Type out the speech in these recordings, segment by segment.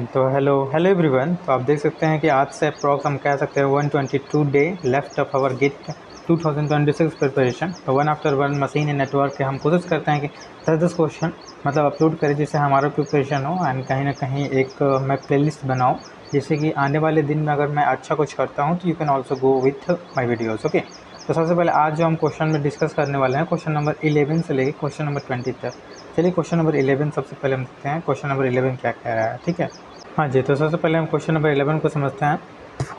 तो hello hello everyone. तो आप देख सकते हैं कि आज से अप्रॉक्स हम कह सकते हैं 122 day left of our GATE 2026 preparation. तो one after one machine and network के हम कोशिश करते हैं कि 10-10 क्वेश्चन मतलब अपलोड करें जिससे हमारा प्रिपरेशन हो एंड कहीं ना कहीं एक मैं प्लेलिस्ट बनाऊँ जिससे कि आने वाले दिन में अगर मैं अच्छा कुछ करता हूँ तो you can also go with my videos. Okay, तो सबसे पहले आज जो हम क्वेश्चन में डिस्कस करने वाले हैं क्वेश्चन नंबर 11 से लेकर क्वेश्चन नंबर 20 तक। चलिए क्वेश्चन नंबर 11 सबसे पहले हम देखते हैं क्वेश्चन नंबर 11 क्या कह रहा है। ठीक है, हाँ जी, तो सबसे पहले हम क्वेश्चन नंबर 11 को समझते हैं।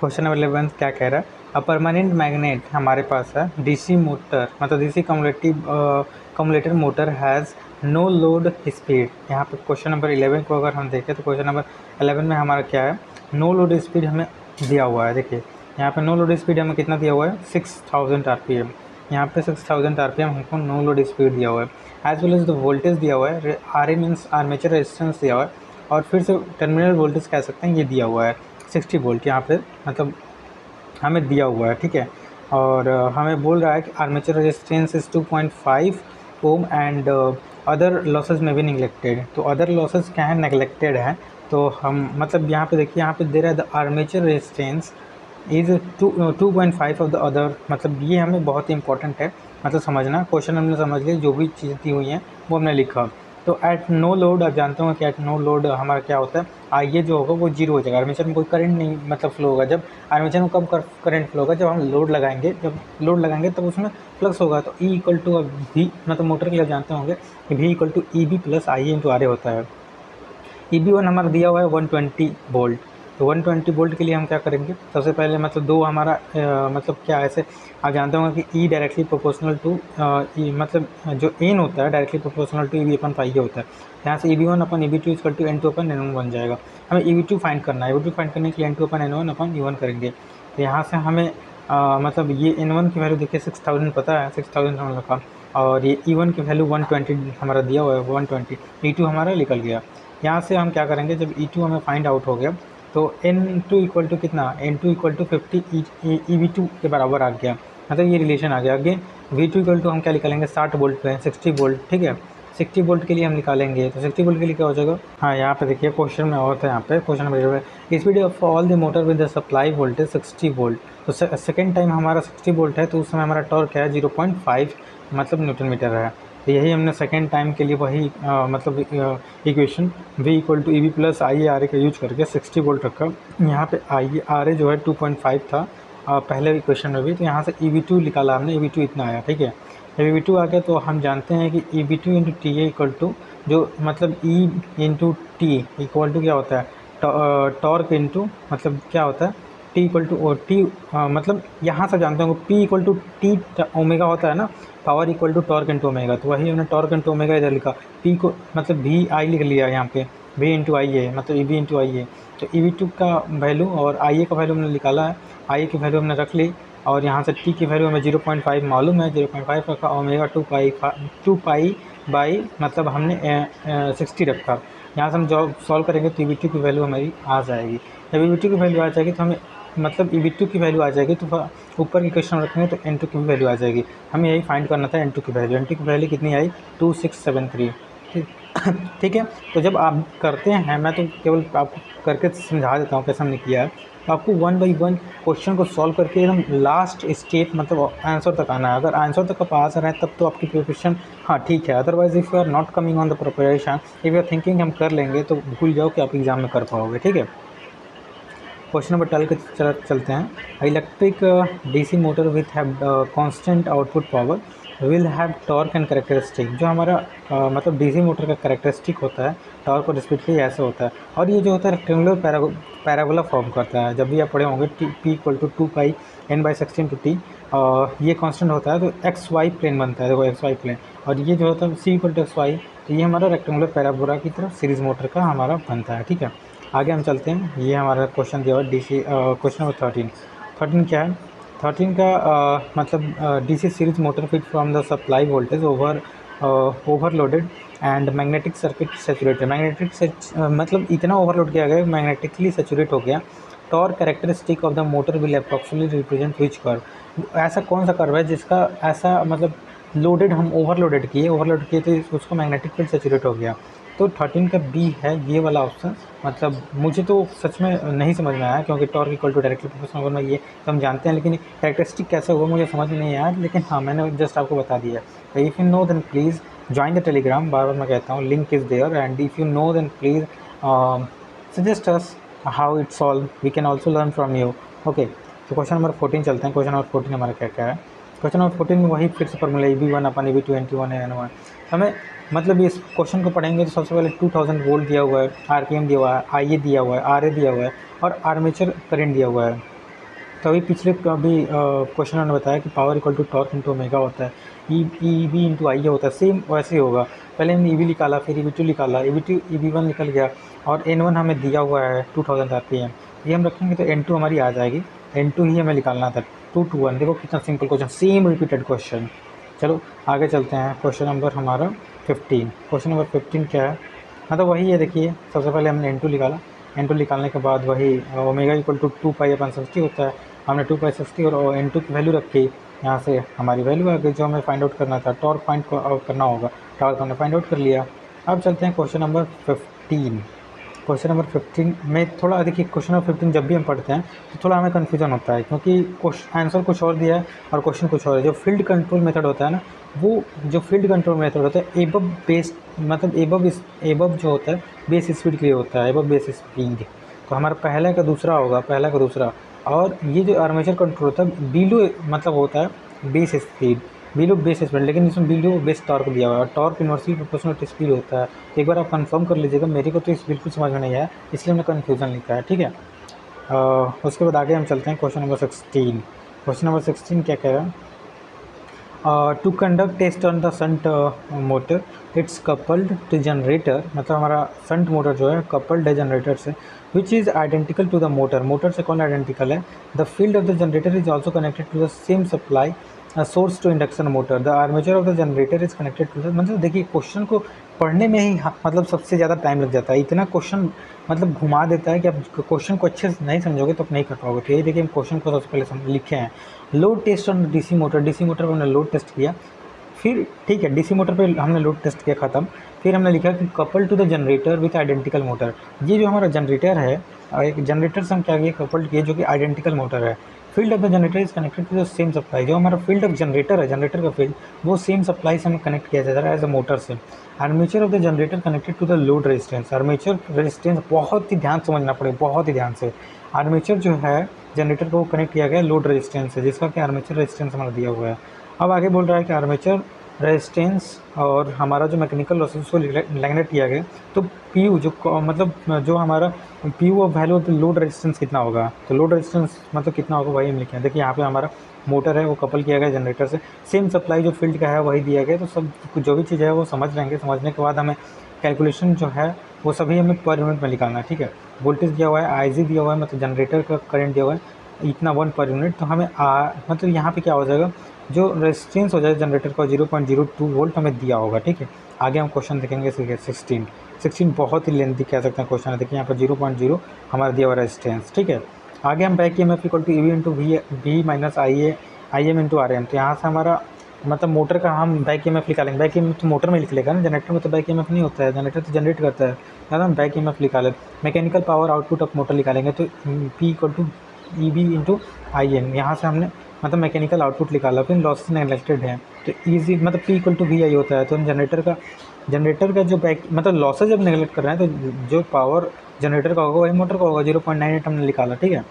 क्वेश्चन नंबर 11 क्या कह रहा है। अ परमानेंट मैग्नेट हमारे पास है, डीसी मोटर मतलब DC commutator motor has no load speed. यहाँ पे क्वेश्चन नंबर 11 को अगर हम देखें तो क्वेश्चन नंबर 11 में हमारा क्या है, नो लोड स्पीड हमें दिया हुआ है। देखिए यहाँ पे नो लोड स्पीड हमें कितना दिया हुआ है, 6000 RPM। यहाँ पे 6000 RPM हमको नो लोड स्पीड दिया हुआ है। As well as the voltage दिया हुआ है, RA मीन्स आर्मेचर रेजिस्टेंस दिया हुआ है, और फिर से टर्मिनल वोल्टेज कह सकते हैं ये दिया हुआ है 60 वोल्ट यहाँ पे मतलब हमें दिया हुआ है। ठीक है, और हमें बोल रहा है कि armature resistance is 2.5 ohm and other losses में भी निगलेक्टेड। तो अदर लॉसेज क्या है, नेगलेक्टेड है। तो हम मतलब यहाँ पे देखिए, यहाँ पे दे रहा है the armature resistance is 2.5 of the other, मतलब ये हमें बहुत ही इंपॉर्टेंट है। मतलब समझना, क्वेश्चन हमने समझ लिया, जो भी चीज़ दी हुई हैं वो हमने लिखा। तो एट नो लोड आप जानते हो कि एट नो लोड हमारा क्या होता है, आइए जो होगा वो जीरो हो जाएगा। आर्मेचर में कोई करंट नहीं मतलब फ्लो होगा। जब आर्मेचर में कब करंट फ्लो होगा, जब हम लोड लगाएंगे, जब लोड लगाएंगे तब उसमें फ्लक्स होगा। तो ई इक्वल टू वी मतलब मोटर के लिए जानते होंगे कि V equal to E B plus I into R A होता है। EB1 हमारा दिया हुआ है 120 वोल्ट। तो 120 वोल्ट के लिए हम क्या करेंगे, सबसे पहले मतलब दो हमारा मतलब क्या ऐसे आप जानते होंगे कि E डायरेक्टली प्रोपोर्शनल टू ई मतलब जो एन होता है डायरेक्टली प्रोपोर्शनल टू EB अपन पाई होता है। यहाँ से EB1 upon EB2 equal to N2 upon N1 बन जाएगा। हमें EB2 फाइंड करना है, EB2 फाइंड करने के लिए N2 अपन N1 अपन E1 करेंगे। तो यहाँ से हमें मतलब ये N1 की वैल्यू देखिए 6000 पता है, 6000 हमने रखा, और ये E1 की वैल्यू 120 हमारा दिया हुआ है 120, E2 हमारा निकल गया। यहाँ से हम क्या करेंगे, जब E2 हमें फाइंड आउट हो गया तो N2 इक्वल टू कितना, N2 इक्वल टू 50 EB2 के बराबर आ गया, मतलब ये रिलेशन आ गया। आगे V2 इक्वल टू हम क्या निकालेंगे, 60 वोल्ट पे 60 वोल्ट। ठीक है, 60 वोल्ट के लिए हम निकालेंगे, तो 60 वोल्ट के लिए क्या हो जाएगा। हाँ, यहाँ पे देखिए क्वेश्चन में और था, यहाँ पे question number speed of all the motor with the supply voltage 60 volt. तो सेकेंड टाइम हमारा 60 वोल्ट है, तो उस समय हमारा टॉर्क क्या है 0.5 मतलब न्यूटन मीटर है। तो यही हमने सेकेंड टाइम के लिए वही मतलब equation V equal to EB plus IARA का यूज करके 60 वोल्ट रखा। यहाँ पे IARA जो है 2.5 था पहले इक्वेशन में भी, तो यहाँ से EB2 निकाला हमने, EB2 इतना आया। ठीक है, जब EB2 आ गया तो हम जानते हैं कि EB2 into T A equal to जो मतलब E into T equal to क्या होता है, टॉर्क इंटू मतलब क्या होता है टी इक्वल टू टी मतलब यहाँ से जानते होंगे P equal to T omega होता है ना, power equal to torque into omega. तो वही हमने टॉर्क इंटू ओमेगा इधर लिखा, P को मतलब भी आई लिख लिया यहाँ पे, V इंटू आई है मतलब EB इंटू आई है। तो EB2 का वैल्यू और IA का वैल्यू हमने निकाला है, IA की वैल्यू हमने रख ली, और यहाँ से T की वैल्यू हमें 0.5 मालूम है, 0.5 रखा, ओमेगा 2 पाई बाई मतलब हमने 60 रखा। यहाँ से हम जब सॉल्व करेंगे तो EB2 की वैल्यू हमारी आ जाएगी। जब EB2 की वैल्यू आ जाएगी तो हमें मतलब EB2 की वैल्यू आ जाएगी तो ऊपर की क्वेश्चन रखेंगे तो N2 की भी वैल्यू आ जाएगी। हमें यही फाइंड करना था N2 की वैल्यू। N2 की वैल्यू कितनी आई, 2673। ठीक ठीक है, तो जब आप करते हैं, मैं तो केवल आपको करके समझा देता हूँ कैसे हमने किया है। तो आपको वन बाई वन क्वेश्चन को सॉल्व करके एकदम लास्ट स्टेप मतलब आंसर तक आना है। अगर आंसर तक आप आ रहे हैं तब तो आपकी प्रिपरेशन हाँ ठीक है, otherwise if you are not coming on the preparation, if you are thinking हम कर लेंगे तो भूल जाओ कि आप एग्ज़ाम में कर पाओगे। ठीक है, क्वेश्चन नंबर 12 के चलते हैं। Electric DC motor with have constant output power will have torque and characteristic. जो हमारा मतलब DC मोटर का कैरेक्टरिस्टिक होता है, टॉर्क और स्पीड के ऐसे होता है, और ये जो होता है रेक्टेंगुलर पैराबोला फॉर्म करता है। जब भी आप पढ़े होंगे P equal to 2πn/16 to T, ये कांस्टेंट होता है तो XY प्लेन बनता है। देखो XY प्लेन, और ये जो होता है C इक्वल टू XY, तो ये हमारा रेक्टेंगुलर पैराबोला की तरफ सीरीज मोटर का हमारा बनता है। ठीक है, आगे हम चलते हैं। ये हमारा क्वेश्चन दिया हुआ DC क्वेश्चन नंबर 13 क्या है। 13 का मतलब DC series motor fit from the supply voltage overloaded and magnetic circuit saturated. Magnetic से मतलब इतना ओवरलोड किया गया, मैग्नेटिकली सेचुरेट हो गया। Torque characteristic of the motor will approximately represent which curve. ऐसा कौन सा कर्व है जिसका ऐसा मतलब लोडेड हम ओवरलोड किए तो उसको मैग्नेटिक फील्ड सेचुरेट हो गया। तो 13 का बी है ये वाला ऑप्शन। मतलब मुझे तो सच में नहीं समझ में आया, क्योंकि torque equal to directly proportional में ये तो हम जानते हैं, लेकिन कैरेक्टरिस्टिक कैसे होगा मुझे समझ में नहीं आया। लेकिन हाँ, मैंने जस्ट आपको बता दिया। तो if you know then please join the Telegram, बार बार मैं कहता हूँ, link is there, and if you know then please suggest us how it solve, we can also learn from you. Okay, तो क्वेश्चन नंबर 14 चलते हैं। Question number 14 हमारा क्या क्या है? क्वेश्चन नंबर 14 में वही फिर से फॉर्मूला EB1 अपन EB2 NT1 N1। हमें मतलब इस क्वेश्चन को पढ़ेंगे तो सबसे पहले 2000 वोल्ट दिया हुआ है, RPM दिया हुआ है, IA दिया हुआ है, RA दिया हुआ है, और आर्मेचर करंट दिया हुआ है। तो अभी पिछले अभी क्वेश्चन ने बताया कि power equal to torque into omega होता है, EB इंटू IA होता है। सेम वैसे ही होगा। पहले हमने EB निकाला, फिर EB2 निकाला, EB1 निकल गया, और N1 हमें दिया हुआ है 2000 RPM। ये हम रखेंगे तो N2 हमारी आ जाएगी। N2 ही हमें निकालना था, 2 to 1। देखो कितना simple question, same repeated question. चलो आगे चलते हैं। क्वेश्चन नंबर हमारा 15। क्वेश्चन नंबर 15 क्या है? हाँ, तो वही है। देखिए, सबसे पहले हमने N2 निकाला। N2 निकालने के बाद वही ओमेगा इक्वल टू 2π/60 होता है। हमने 2π/60 और N2 की वैल्यू रखी। यहाँ से हमारी वैल्यू आ गई जो हमें फाइंड आउट करना था। टॉर्क फाइंड आउट करना होगा, टॉर्क हमने फाइंड आउट कर लिया। अब चलते हैं क्वेश्चन नंबर 15। क्वेश्चन नंबर 15 में थोड़ा देखिए, क्वेश्चन नंबर 15 जब भी हम पढ़ते हैं तो थोड़ा हमें कन्फ्यूजन होता है, क्योंकि आंसर कुछ और दिया है और क्वेश्चन कुछ और है। जो फील्ड कंट्रोल मेथड होता है ना, वो जो फील्ड कंट्रोल मेथड होता है एबव बेस, मतलब एबव जो होता है बेस स्पीड के लिए होता है, एबव बेस स्पीड। तो हमारा पहला का दूसरा होगा, पहला का दूसरा। और ये जो आर्मेचर कंट्रोल होता है बिलो, मतलब होता है base speed, below base speed, लेकिन इसमें बिलो बेस टॉर्क दिया हुआ है। Torque inversely proportional to speed होता है। एक बार आप कंफर्म कर लीजिएगा, मेरे को तो इस बिल्कुल समझ में नहीं आया, इसलिए मैंने कन्फ्यूज़न लिखा है, ठीक है। उसके बाद आगे हम चलते हैं क्वेश्चन नंबर 16। क्वेश्चन नंबर 16 क्या कह रहा है? To conduct test on the shunt motor, it's coupled to generator, मतलब हमारा संट मोटर जो है कपल्ड है जनरेटर से, which is identical to the motor. Motor से कौन आइडेंटिकल है? The field of the generator is also connected to the same supply source to induction motor. The armature of the generator is connected to the, मतलब देखिए question को पढ़ने में ही मतलब सबसे ज़्यादा टाइम लग जाता है। इतना क्वेश्चन मतलब घुमा देता है कि आप क्वेश्चन को अच्छे से नहीं समझोगे तो आप नहीं कर पाओगे। तो यही देखिए, हम क्वेश्चन को सबसे पहले लिखे हैं। Load test on DC motor, DC motor पर हमने लोड टेस्ट किया। फिर ठीक है, डीसी मोटर पे हमने लोड टेस्ट किया, ख़त्म। फिर हमने लिखा कि couple to the generator with identical motor. ये जो हमारा जनरेटर है, एक जनरेटर से हम क्या किए, कपल्ड किए, जो कि आइडेंटिकल मोटर है। Field of the generator is connected to the same supply. जो हमारा फील्ड ऑफ जनरेटर है, जनरेटर का फील्ड, वो सेम सप्लाई से हमें कनेक्ट किया जाता है एज अ मोटर से। Armature of the generator connected to the load resistance. Armature resistance बहुत ही ध्यान समझना पड़ेगा, बहुत ही ध्यान से। आर्मेचर जो है जनरेटर को कनेक्ट किया गया लोड रेजिस्टेंस से, जिसका कि आर्मेचर रेजिस्टेंस हमारा दिया हुआ है। अब आगे बोल रहा है कि आर्मेचर रेजिस्टेंस और हमारा जो मैकेनिकल लॉसेस को नेगलेक्ट किया गया। तो पीयू जो मतलब जो हमारा PU of value of the load resistance कितना होगा? तो लोड रेजिस्टेंस मतलब कितना होगा वही हम लिखे हैं। देखिए यहाँ पे हमारा मोटर है वो कपल किया गया जनरेटर से, सेम सप्लाई जो फील्ड का है वही दिया गया। तो सब जो भी चीज़ है वो समझ लेंगे। समझने के बाद हमें कैलकुलेशन जो है वो सभी हमें पर यूनिट में निकालना है, ठीक है। वोल्टेज दिया हुआ है, IG दिया हुआ है, मतलब जनरेटर का करंट दिया हुआ है इतना 1 पर यूनिट। तो हमें मतलब यहाँ पे क्या हो जाएगा, जो रेजिस्टेंस हो जाए जनरेटर का 0.02 वोल्ट हमें दिया होगा, ठीक है। आगे हम क्वेश्चन देखेंगे 16 बहुत ही लेंथी कह सकते हैं क्वेश्चन है। देखिए यहाँ पर 0.0 हमारा दिया हुआ रेजिस्टेंस, ठीक है। आगे हम back EMF equal to EB into V minus IM into RM। तो यहाँ से हमारा मतलब मोटर का हम बैक EMF निकालेंगे। बैक EMF तो मोटर में लिख लेगा ना, जनरेटर में तो बैक EMF नहीं होता है, जनरेटर तो जनरेट करता है। या हम बैक EMF निकालें, mechanical power output of motor निकालेंगे तो P equal to EB into IN। यहाँ से हमने मतलब मैकेनिकल आउटपुट निकाला, फिर लॉसेस नेगलेक्टेड है तो ईजी मतलब P इक्वल टू VI होता है। तो हम जनरेटर का जो बैक मतलब लॉसेज जब नेगलेक्ट कर रहे हैं तो जो पावर जनरेटर का होगा वही मोटर का होगा। 0.98 हमने निकाला, ठीक है।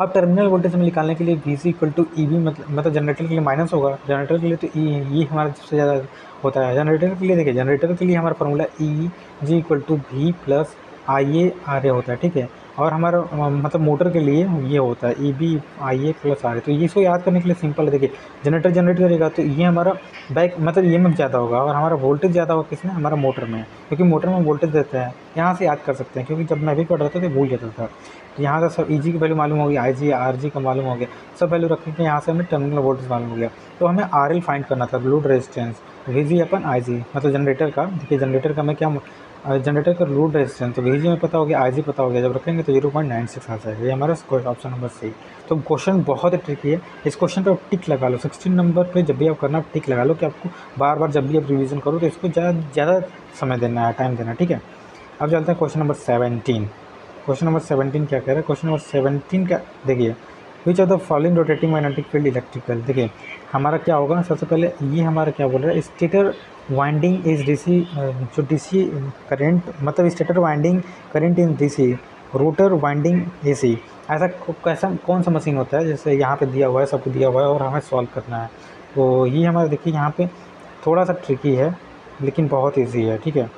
अब टर्मिनल वोल्टेज हमें निकालने के लिए VC इक्वल टू EB मतलब जनरेटर के लिए माइनस होगा, जनरेटर के लिए तो ये हमारा सबसे ज़्यादा होता है। जनरेटर के लिए देखिए, जनरेटर के लिए हमारा formula EG equal to V plus IA RA होता है, ठीक है। और हमारा मतलब मोटर के लिए ये होता है EB IA प्लस RA। तो ये इसको याद करने के लिए सिंपल है। देखिए जनरेटर जनरेट करेगा तो ये हमारा बैक मतलब EMF ज़्यादा होगा, और हमारा वोल्टेज ज़्यादा होगा किसमें, हमारा मोटर में, क्योंकि मोटर में वोल्टेज देता है। यहाँ से याद कर सकते हैं, क्योंकि जब मैं भी पढ़ रहा था तो भूल जाता था। यहाँ से सब EG की वैल्यू मालूम होगी, IG RG का मालूम हो गया, सब वैल्यू रखने के यहाँ से हमें टर्मिनल वोल्टेज मालूम हो गया। तो हमें RL फाइंड करना था, लोड रेजिस्टेंस VG अपन IG, मतलब जनरेटर का। देखिए जनरेटर का हमें क्या जनरेटर का लोड रेजिस्टेंस, तो VG में पता हो गया, IG पता हो गया, जब रखेंगे तो 0.96 आ जाएगा। ये हमारा ऑप्शन नंबर सी। तो क्वेश्चन बहुत ही ट्रिकी है, इस क्वेश्चन पे आप टिक लगा लो। 16 नंबर पे जब भी आप करना टिक लगा लो कि आपको बार बार जब भी आप रिवीजन करो तो इसको ज़्यादा समय देना है, टाइम देना है, ठीक है। अब चलते हैं क्वेश्चन नंबर 17। क्वेश्चन नंबर 17 क्या कह रहा है? क्वेश्चन नंबर 17 का देखिए, which of the following rotating magnetic field electrical. देखिए हमारा क्या होगा, सबसे पहले ये हमारा क्या बोल रहा है, स्टेटर वाइंडिंग इज डीसी, जो डीसी करंट मतलब stator winding current in DC, rotor winding AC. ऐसा कैसा कौन सा मशीन होता है, जैसे यहाँ पे दिया हुआ है, सबको दिया हुआ है और हमें सॉल्व करना है। तो ये हमारा देखिए यहाँ पे थोड़ा सा ट्रिकी है लेकिन बहुत ईजी है, ठीक है।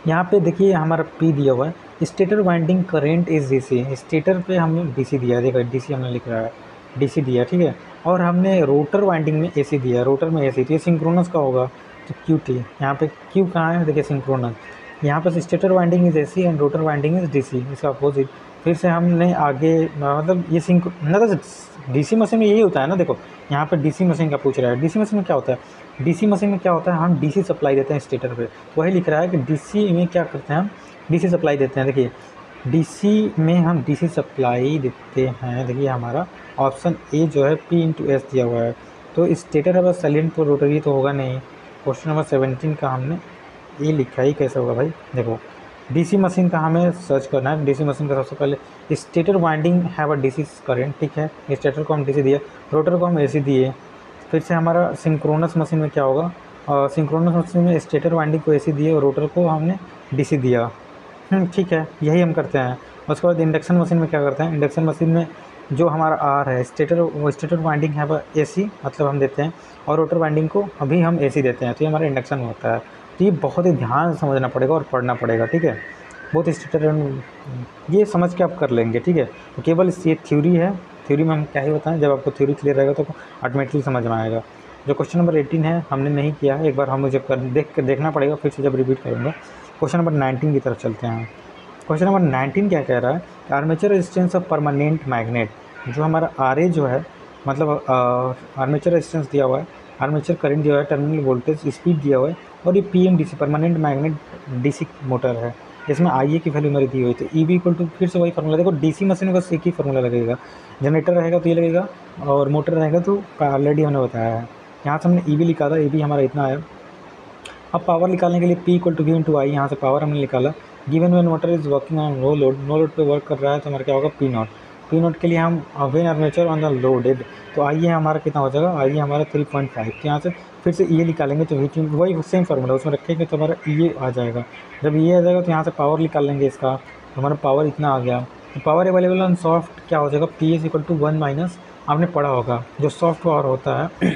यहाँ पे देखिए हमारा P दिया हुआ है, stator winding current is DC. Stator पे हमने डीसी दिया है, देखो डीसी हमने लिख रहा है, डीसी दिया, ठीक है। और हमने रोटर वाइंडिंग में एसी दिया है, रोटर में एसी, तो ये सिंक्रोनस का होगा, तो QT। यहाँ पे Q कहाँ है, देखिए सिंक्रोनस। यहाँ पर stator winding is AC and rotor winding is DC, इसका अपोजिट। फिर से हमने आगे मतलब ये मतलब डीसी मशीन में यही होता है ना। देखो यहाँ पे डीसी मशीन का पूछ रहा है, डीसी मशीन में क्या होता है, डीसी मशीन में क्या होता है, हम डीसी सप्लाई देते हैं स्टेटर पे। वही लिख रहा है कि डीसी में क्या करते हैं, हम डीसी सप्लाई देते हैं। देखिए डीसी में हम डीसी सप्लाई देते हैं, देखिए हमारा ऑप्शन ए जो है P/S दिया हुआ है। तो स्टेटर है बस साइलेंट पर रोटरी तो होगा नहीं। क्वेश्चन नंबर 17 का हमने ये लिखा ही कैसे होगा भाई। देखो डीसी मशीन का हमें सर्च करना है। डीसी मशीन का सबसे पहले stator winding have a DC current, ठीक है। स्टेटर को हम डीसी दिए, रोटर को हम एसी दिए। फिर से हमारा सिंक्रोनस मशीन में क्या होगा, सिंक्रोनस मशीन में स्टेटर वाइंडिंग को एसी दिए और रोटर को हमने डीसी दिया, ठीक है, यही हम करते हैं। उसके बाद इंडक्शन मशीन में क्या करते हैं, इंडक्शन मशीन में जो हमारा आर है, स्टेटर वाइंडिंग है एसी मतलब हम देते हैं, और रोटर वाइंडिंग को अभी हम एसी देते हैं, तो ये हमारा इंडक्शन होता है। तो ये बहुत ही ध्यान से समझना पड़ेगा और पढ़ना पड़ेगा, ठीक है। बहुत स्टेटर ये समझ के आप कर लेंगे, ठीक है। तो केवल ये थ्योरी है, थ्योरी में हम क्या ही बताएं, जब आपको थ्योरी क्लियर रहेगा तो ऑटोमेटिकली समझ में आएगा। जो क्वेश्चन नंबर 18 है हमने नहीं किया है, एक बार हम मुझे देखना पड़ेगा, फिर से जब रिपीट करूँगा। क्वेश्चन नंबर 19 की तरफ चलते हैं। क्वेश्चन नंबर 19 क्या कह रहा है, armature resistance of permanent magnet. जो हमारा RA जो है मतलब आर्मेचर रेजिस्टेंस दिया हुआ है, आर्मेचर करंट दिया हुआ है, टर्मिनल वोल्टेज स्पीड दिया हुआ है, और ये PMDC permanent magnet DC motor है। इसमें IA की वैल्यू मेरी दी हुई, तो EB इक्वल टू, फिर से वही फार्मूला। देखो DC मशीन में बस एक ही फार्मूला लगेगा, जनरेटर रहेगा तो ये लगेगा, और मोटर रहेगा तो ऑलरेडी हमने बताया है। यहाँ से हमने EB लिखा था, EB हमारा इतना है। अब पावर निकालने के लिए P equal to V into आई, यहाँ से पावर हमने निकाला। Given when motor is working on no load पे वर्क कर रहा है, तो हमारा क्या होगा P नॉट के लिए हम when armature on the loaded, तो आइए हमारा कितना हो जाएगा, आइए हमारा 3.5। तो यहाँ से फिर से ये निकालेंगे तो वही सेम फार्मूला उसमें रखेंगे तो हमारा ये आ जाएगा। जब ये आ जाएगा तो यहाँ से पावर निकाल लेंगे इसका, तो हमारा पावर इतना आ गया। तो पावर अवेलेबल ऑन सॉफ्ट क्या हो जाएगा, PS इक्वल टू 1 माइनस, आपने पढ़ा होगा जो सॉफ्ट पावर होता है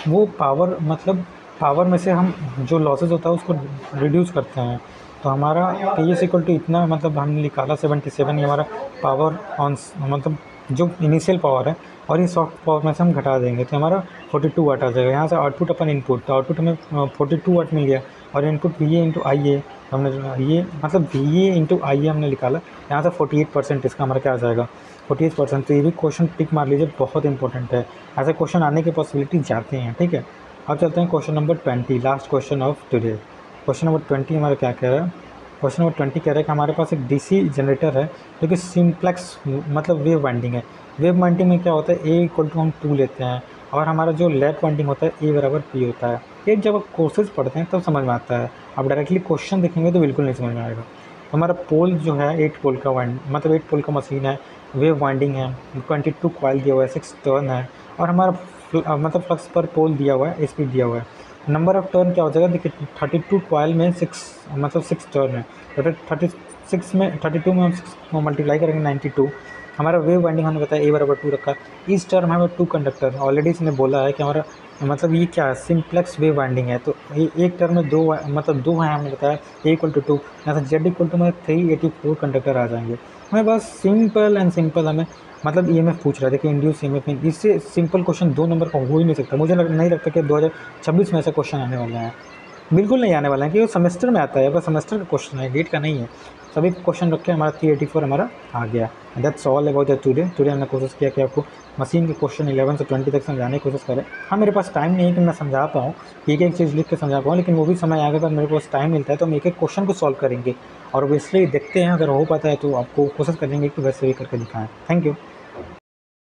वो पावर मतलब पावर में से हम जो लॉसेज होता है उसको रिड्यूस करते हैं। तो हमारा PS इक्वल टू इतना मतलब हमने निकाला 77, ये हमारा पावर ऑन मतलब जो इनिशियल पावर है, और ये सॉफ्ट पावर में से हम घटा देंगे तो हमारा 42 वाट आ जाएगा। यहाँ से आउटपुट अपन इनपुट, तो आउटपुट हमें 42 वाट मिल गया, और इनपुट VA इंटू IA हमने ये मतलब VA इंटू IA हमने निकाला। यहाँ से 48% इसका हमारा क्या आ जाएगा, 48%। तो ये भी क्वेश्चन टिक मार लीजिए, बहुत इंपॉर्टेंट है, ऐसे क्वेश्चन आने की पॉसिबिलिटी जाते हैं, ठीक है। अब चलते हैं question number 20, last question of today. Question number 20 हमारा क्या कह रहा है, क्वेश्चन नंबर 20 कह रहा है कि हमारे पास एक DC जनरेटर है जो कि सिंप्लेक्स मतलब वेव वाइंडिंग है। वेव वाइंडिंग में क्या होता है, A इक्वल टू हम 2 लेते हैं, और हमारा जो लैप वाइंडिंग होता है A बराबर P होता है। ये जब आप कोर्सेज पढ़ते हैं तब समझ में आता है, आप डायरेक्टली क्वेश्चन देखेंगे तो बिल्कुल नहीं समझ में आएगा। हमारा पोल जो है 8 पोल का मतलब 8 पोल का मशीन है, वेव वाइंडिंग है, 22 कॉइल दिया हुआ है, 6 टर्न है, और हमारा मतलब फ्लक्स पर पोल दिया हुआ है, स्पीड दिया हुआ है। नंबर ऑफ टर्न क्या हो जाएगा, देखिए 32 कॉइल में 6 मतलब 6 टर्न है, तो 32 में हम 6 मल्टीप्लाई करेंगे 92। हमारा वेव वाइंडिंग हमने बताया A बराबर 2 रखा। इस टर्म हमें 2 कंडक्टर ऑलरेडी इसने बोला है कि हमारा मतलब ये क्या है, सिंप्लेक्स वेव वाइंडिंग है। तो एक टर्म में 2 मतलब 2 है हमने बताया, A इक्वल टू 2, यहाँ से Z इक्वल टू में 384 कंडक्टर आ जाएंगे। हमें बस सिंपल एंड सिंपल हमें मतलब EMF पूछ रहा है। देखिए इंड्यूस EMF में इससे सिंपल क्वेश्चन 2 नंबर का हो ही नहीं सकता। मुझे नहीं लगता कि 2026 में ऐसा क्वेश्चन आने वाला है। बिल्कुल नहीं आने वाला है, क्योंकि सेमेस्टर में आता है, अगर सेमेस्टर का क्वेश्चन है, गेट का नहीं है। सभी क्वेश्चन रखे हमारा 384 हमारा आ गया। That's all about the today हमने कोशिश किया कि आपको मशीन के क्वेश्चन 11 से 20 तक समझाने की कोशिश करें। हाँ, मेरे पास टाइम नहीं है कि मैं समझा पाऊँ, एक एक चीज़ लिख के समझा पाऊँ, लेकिन वो भी समय आएगा जब मेरे पास टाइम मिलता है तो हम एक एक क्वेश्चन को सॉल्व करेंगे। और ऑब्वियसली देखते हैं, अगर हो पाता है तो आपको कोशिश करेंगे कि वैसे भी करके दिखाएँ। Thank you.